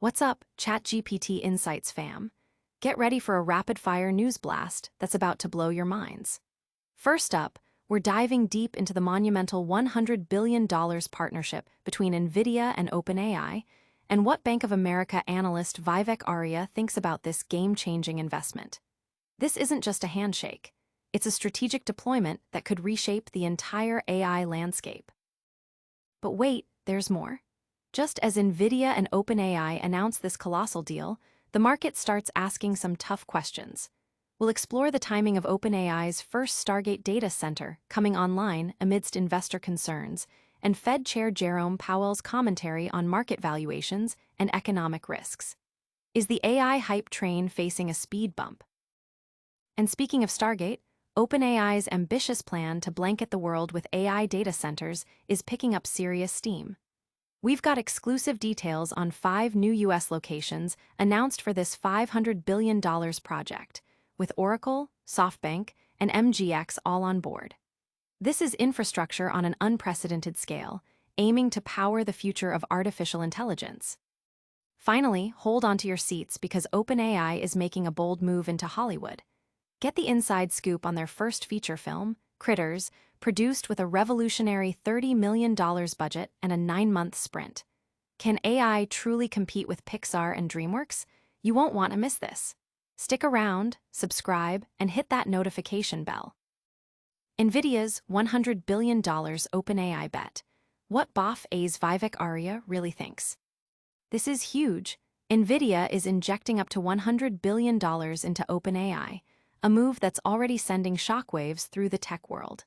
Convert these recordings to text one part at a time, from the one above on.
What's up, ChatGPT Insights fam? Get ready for a rapid-fire news blast that's about to blow your minds. First up, we're diving deep into the monumental $100 billion partnership between Nvidia and OpenAI, and what Bank of America analyst Vivek Arya thinks about this game-changing investment. This isn't just a handshake. It's a strategic deployment that could reshape the entire AI landscape. But wait, there's more. Just as Nvidia and OpenAI announce this colossal deal, the market starts asking some tough questions. We'll explore the timing of OpenAI's first Stargate data center coming online amidst investor concerns, and Fed Chair Jerome Powell's commentary on market valuations and economic risks. Is the AI hype train facing a speed bump? And speaking of Stargate, OpenAI's ambitious plan to blanket the world with AI data centers is picking up serious steam. We've got exclusive details on 5 new U.S. locations announced for this $500 billion project, with Oracle, SoftBank, and MGX all on board. This is infrastructure on an unprecedented scale, aiming to power the future of artificial intelligence. Finally, hold onto your seats because OpenAI is making a bold move into Hollywood. Get the inside scoop on their first feature film, Critterz, produced with a revolutionary $30 million budget and a 9-month sprint. Can AI truly compete with Pixar and DreamWorks? You won't want to miss this. Stick around, subscribe, and hit that notification bell. Nvidia's $100 billion OpenAI bet. What BofA's Vivek Arya really thinks. This is huge. Nvidia is injecting up to $100 billion into OpenAI, a move that's already sending shockwaves through the tech world.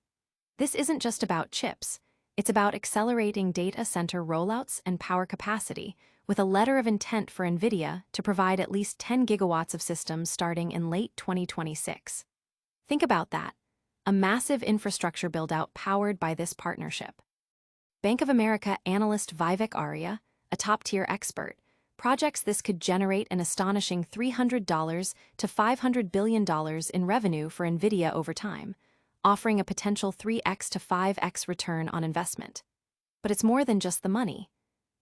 This isn't just about chips, it's about accelerating data center rollouts and power capacity, with a letter of intent for Nvidia to provide at least 10 gigawatts of systems starting in late 2026. Think about that, a massive infrastructure build-out powered by this partnership. Bank of America analyst Vivek Arya, a top-tier expert, projects this could generate an astonishing $300 to $500 billion in revenue for Nvidia over time, offering a potential 3x to 5x return on investment. But it's more than just the money.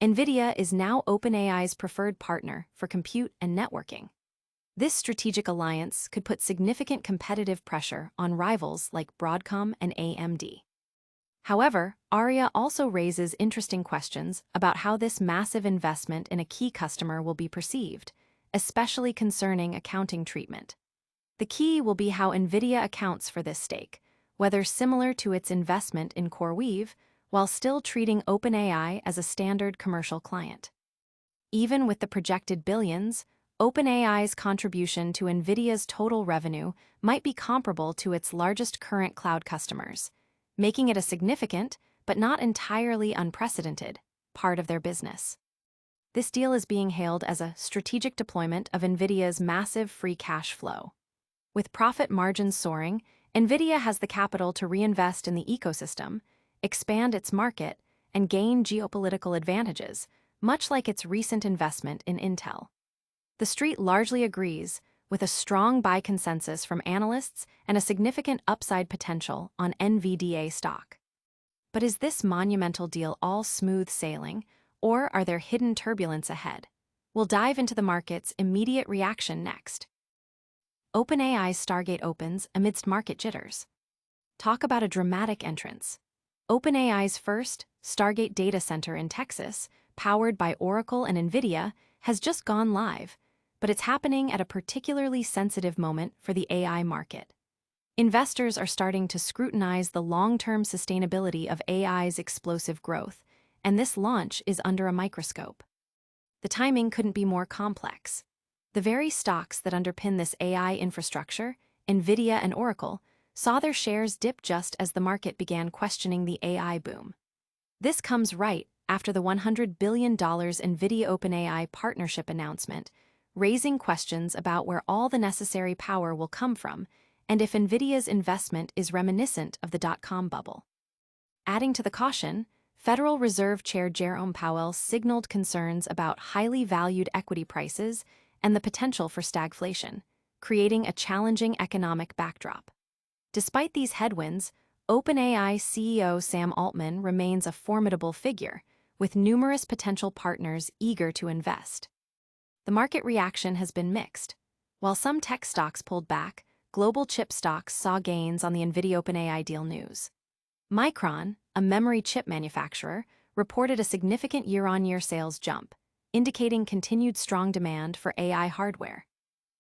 Nvidia is now OpenAI's preferred partner for compute and networking. This strategic alliance could put significant competitive pressure on rivals like Broadcom and AMD. However, Arya also raises interesting questions about how this massive investment in a key customer will be perceived, especially concerning accounting treatment. The key will be how Nvidia accounts for this stake, whether similar to its investment in CoreWeave, while still treating OpenAI as a standard commercial client. Even with the projected billions, OpenAI's contribution to Nvidia's total revenue might be comparable to its largest current cloud customers, making it a significant, but not entirely unprecedented, part of their business. This deal is being hailed as a strategic deployment of Nvidia's massive free cash flow. With profit margins soaring, Nvidia has the capital to reinvest in the ecosystem, expand its market, and gain geopolitical advantages, much like its recent investment in Intel. The street largely agrees, with a strong buy consensus from analysts and a significant upside potential on NVDA stock. But is this monumental deal all smooth sailing, or are there hidden turbulence ahead? We'll dive into the market's immediate reaction next. OpenAI's Stargate opens amidst market jitters. Talk about a dramatic entrance. OpenAI's first Stargate data center in Texas, powered by Oracle and Nvidia, has just gone live, but it's happening at a particularly sensitive moment for the AI market. Investors are starting to scrutinize the long-term sustainability of AI's explosive growth, and this launch is under a microscope. The timing couldn't be more complex. The very stocks that underpin this AI infrastructure, Nvidia and Oracle, saw their shares dip just as the market began questioning the AI boom. This comes right after the $100 billion Nvidia OpenAI partnership announcement, raising questions about where all the necessary power will come from and if Nvidia's investment is reminiscent of the dot-com bubble. Adding to the caution, Federal Reserve Chair Jerome Powell signaled concerns about highly valued equity prices and the potential for stagflation, creating a challenging economic backdrop. Despite these headwinds, OpenAI CEO Sam Altman remains a formidable figure, with numerous potential partners eager to invest. The market reaction has been mixed. While some tech stocks pulled back, global chip stocks saw gains on the Nvidia OpenAI deal news. Micron, a memory chip manufacturer, reported a significant year-on-year sales jump, indicating continued strong demand for AI hardware.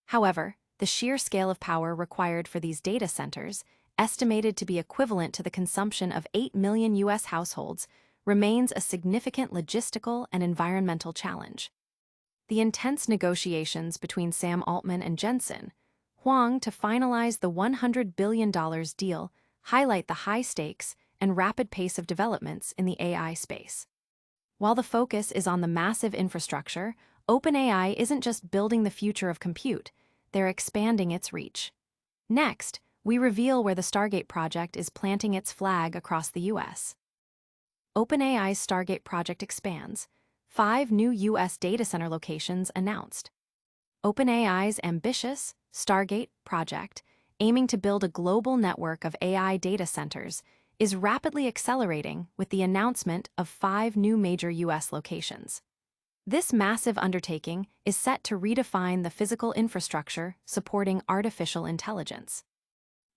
However, the sheer scale of power required for these data centers, estimated to be equivalent to the consumption of 8 million U.S. households, remains a significant logistical and environmental challenge. The intense negotiations between Sam Altman and Jensen Huang to finalize the $100 billion deal highlight the high stakes and rapid pace of developments in the AI space. While the focus is on the massive infrastructure, OpenAI isn't just building the future of compute, they're expanding its reach. Next, we reveal where the Stargate project is planting its flag across the U.S. OpenAI's Stargate project expands. 5 new U.S. data center locations announced. OpenAI's ambitious Stargate project, aiming to build a global network of AI data centers, is rapidly accelerating with the announcement of 5 new major U.S. locations. This massive undertaking is set to redefine the physical infrastructure supporting artificial intelligence.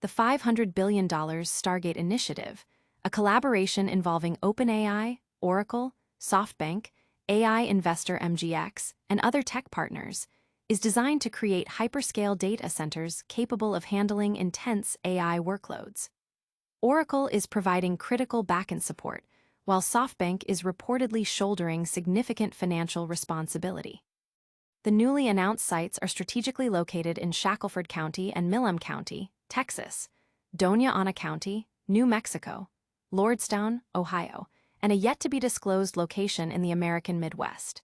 The $500 billion Stargate initiative, a collaboration involving OpenAI, Oracle, SoftBank, AI investor MGX, and other tech partners, is designed to create hyperscale data centers capable of handling intense AI workloads. Oracle is providing critical backend support, while SoftBank is reportedly shouldering significant financial responsibility. The newly announced sites are strategically located in Shackelford County and Milam County, Texas, Doña Ana County, New Mexico, Lordstown, Ohio, and a yet-to-be-disclosed location in the American Midwest.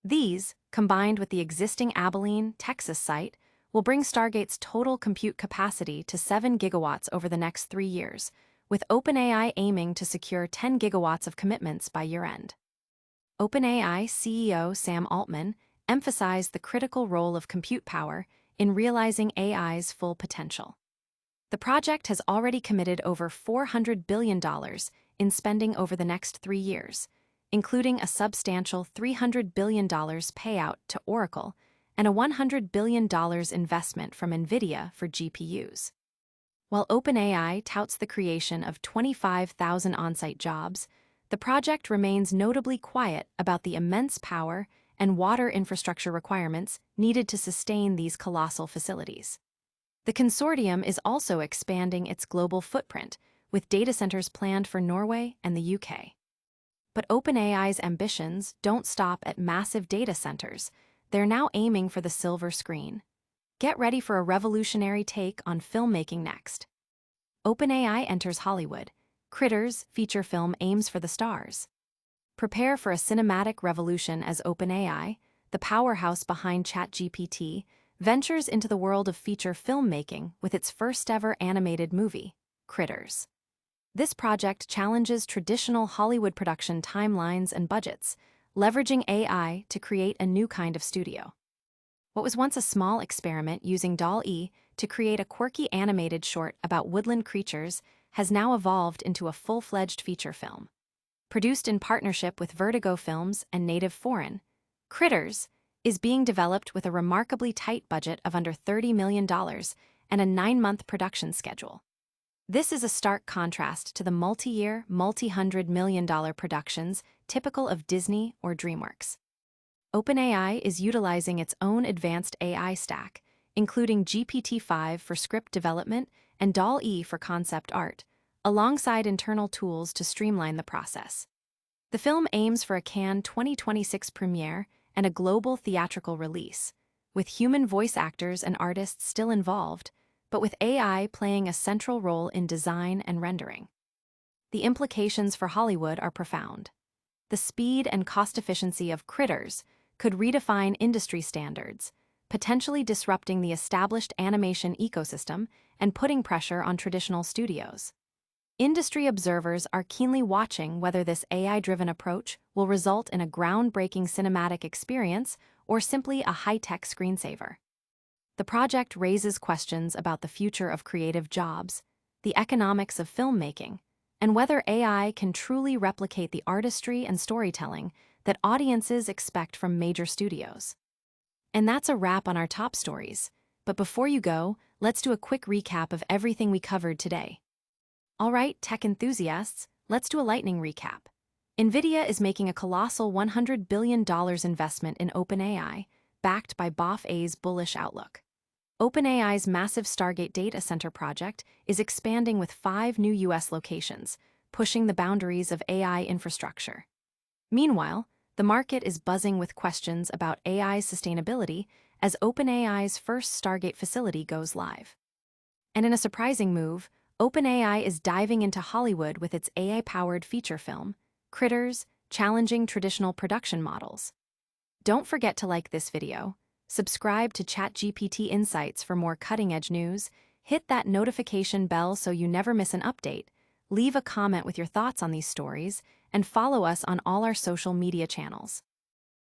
These, combined with the existing Abilene, Texas site, will bring Stargate's total compute capacity to 7 gigawatts over the next 3 years, with OpenAI aiming to secure 10 gigawatts of commitments by year-end. OpenAI CEO Sam Altman emphasized the critical role of compute power in realizing AI's full potential. The project has already committed over $400 billion in spending over the next 3 years, including a substantial $300 billion payout to Oracle and a $100 billion investment from Nvidia for GPUs. While OpenAI touts the creation of 25,000 on-site jobs, the project remains notably quiet about the immense power and water infrastructure requirements needed to sustain these colossal facilities. The consortium is also expanding its global footprint, with data centers planned for Norway and the UK. But OpenAI's ambitions don't stop at massive data centers. They're now aiming for the silver screen. Get ready for a revolutionary take on filmmaking next. OpenAI enters Hollywood. Critterz feature film aims for the stars. Prepare for a cinematic revolution as OpenAI, the powerhouse behind ChatGPT, ventures into the world of feature filmmaking with its first-ever animated movie, Critterz. This project challenges traditional Hollywood production timelines and budgets, leveraging AI to create a new kind of studio. What was once a small experiment using DALL-E to create a quirky animated short about woodland creatures has now evolved into a full-fledged feature film. Produced in partnership with Vertigo Films and Native Foreign, Critterz is being developed with a remarkably tight budget of under $30 million and a 9-month production schedule. This is a stark contrast to the multi-year, multi-hundred-million-dollar productions typical of Disney or DreamWorks. OpenAI is utilizing its own advanced AI stack, including GPT-5 for script development and DALL-E for concept art, alongside internal tools to streamline the process. The film aims for a Cannes 2026 premiere and a global theatrical release, with human voice actors and artists still involved, but with AI playing a central role in design and rendering. The implications for Hollywood are profound. The speed and cost efficiency of Critterz could redefine industry standards, potentially disrupting the established animation ecosystem and putting pressure on traditional studios. Industry observers are keenly watching whether this AI-driven approach will result in a groundbreaking cinematic experience or simply a high-tech screensaver. The project raises questions about the future of creative jobs, the economics of filmmaking, and whether AI can truly replicate the artistry and storytelling that audiences expect from major studios. And that's a wrap on our top stories. But before you go, let's do a quick recap of everything we covered today. All right, tech enthusiasts, let's do a lightning recap. Nvidia is making a colossal $100 billion investment in OpenAI, backed by BofA's bullish outlook. OpenAI's massive Stargate data center project is expanding with 5 new U.S. locations, pushing the boundaries of AI infrastructure. Meanwhile, the market is buzzing with questions about AI's sustainability as OpenAI's first Stargate facility goes live. And in a surprising move, OpenAI is diving into Hollywood with its AI-powered feature film, Critterz, challenging traditional production models. Don't forget to like this video, subscribe to ChatGPT Insights for more cutting-edge news, hit that notification bell so you never miss an update, leave a comment with your thoughts on these stories, and follow us on all our social media channels.